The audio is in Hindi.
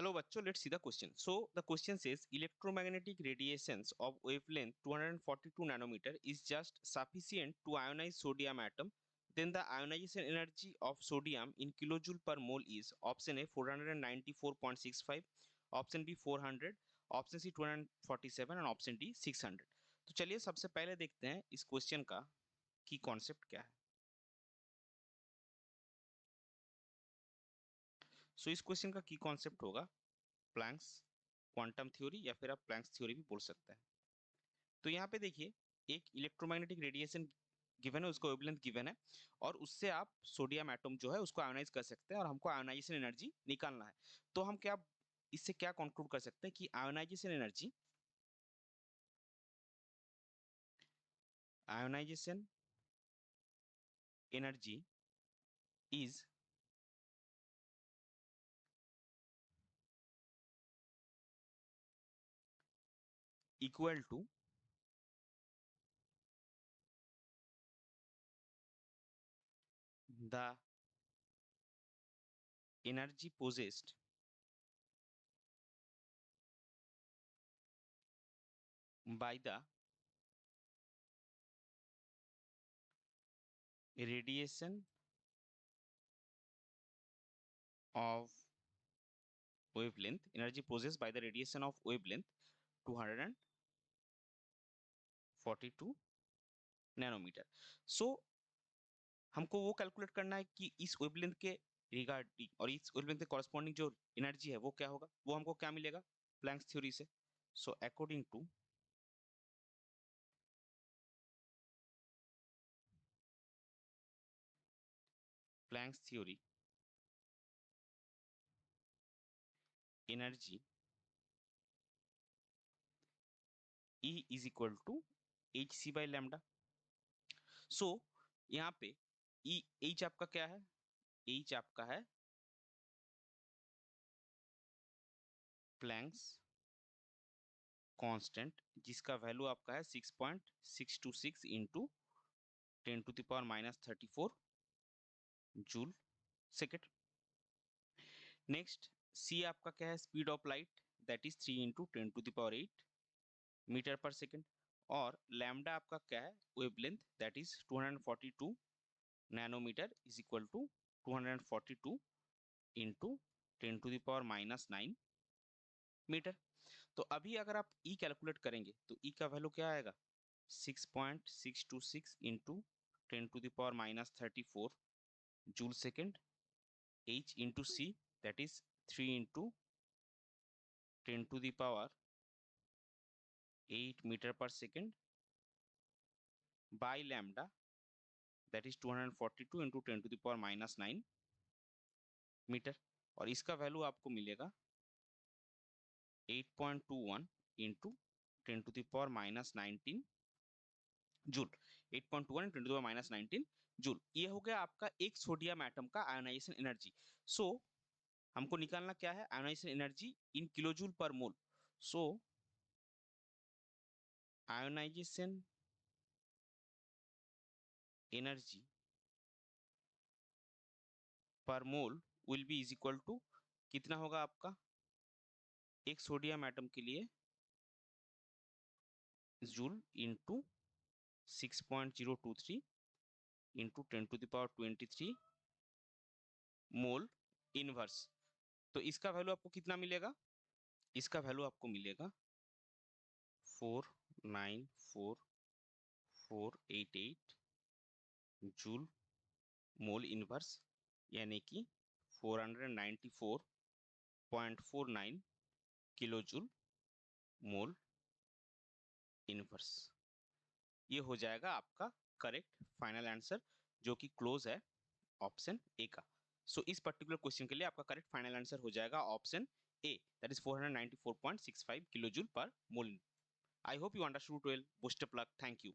Hello bachcho, let's see the question. So the question says electromagnetic radiations of wavelength 242 nanometer is just sufficient to ionize sodium atom. Then the ionization energy of sodium in kilojoule per mole is option A 494.65, option B 400, option C 247 and option D 600. तो चलिए सबसे पहले देखते हैं इस क्वेश्चन का की कॉन्सेप्ट क्या है. सो इस क्वेश्चन का की कॉन्सेप्ट होगा प्लैंक्स क्वांटम थ्योरी या फिर आप प्लैंक्स थ्योरी भी बोल सकते हैं. तो यहाँ पे देखिए एक इलेक्ट्रोमैग्नेटिक रेडिएशन गिवन है, उसका वेवलेंथ गिवन है और उससे आप सोडियम एटम जो है उसको आयोनाइज कर सकते हैं और हमको आयोनाइजेशन एनर्जी निकालना है. तो हम क्या इससे क्या कंक्लूड कर सकते हैं कि ionization energy is equal to the energy possessed by the radiation of wavelength, energy possessed by the radiation of wavelength 242 nanometre. So हमको वो कैलकुलेट करना है कि इस वेवलेंथ के रिगार्डिंग और इस वेवलेंथ के कॉरस्पॉन्डिंग जो एनर्जी है वो क्या होगा, वो हमको क्या मिलेगा प्लैंक्स थ्योरी से. So according to Planck's theory energy E is equal to H C by lambda. So यहाँ पे E H आपका क्या है, H आपका है प्लैंक्स कांस्टेंट जिसका वैल्यू आपका है 6.626 into 10⁻⁻34 joule second. Next C आपका क्या है, speed of light that is 3 into 10⁸ metre per second. और लैम्डा आपका क्या है, wavelength that is 242 nanometre is equal to 242 into 10⁻⁹ metre. तो अभी अगर आप E कैलकुलेट करेंगे तो E का वैल्यू क्या आएगा 6.626 into 10⁻34 joule second. H into C that is 3 into 10⁸ metre per second by lambda that is 242 into 10⁻⁹ metre. और इसका वैल्यू आपको मिलेगा 8.21 इंटू 10⁻⁹ जूल. 8.21 into 10⁻⁹ joule. ये हो गया आपका एक सोडियम एटम का आयोनाइजेशन एनर्जी. सो हमको निकालना क्या है, आयोनाइजेशन एनर्जी इन किलोजूल पर मोल. सो ionisation energy per mole will be is equal to कितना होगा आपका एक सोडियम एटम के लिए joule into 6.023 into 10⁻23 mole inverse. तो इसका वैल्यू आपको कितना मिलेगा, इसका वैल्यू आपको मिलेगा 494,488 जूल मोल इनवर्स यानी कि 494.49 किलो जूल मोल इनवर्स. ये हो जाएगा आपका करेक्ट फाइनल आंसर जो कि क्लोज है ऑप्शन ए का. सो इस पर्टिकुलर क्वेश्चन के लिए आपका करेक्ट फाइनल आंसर हो जाएगा option A that is 494.65 kilo joule पर मोल. I hope you understood well. Best of luck. Thank you.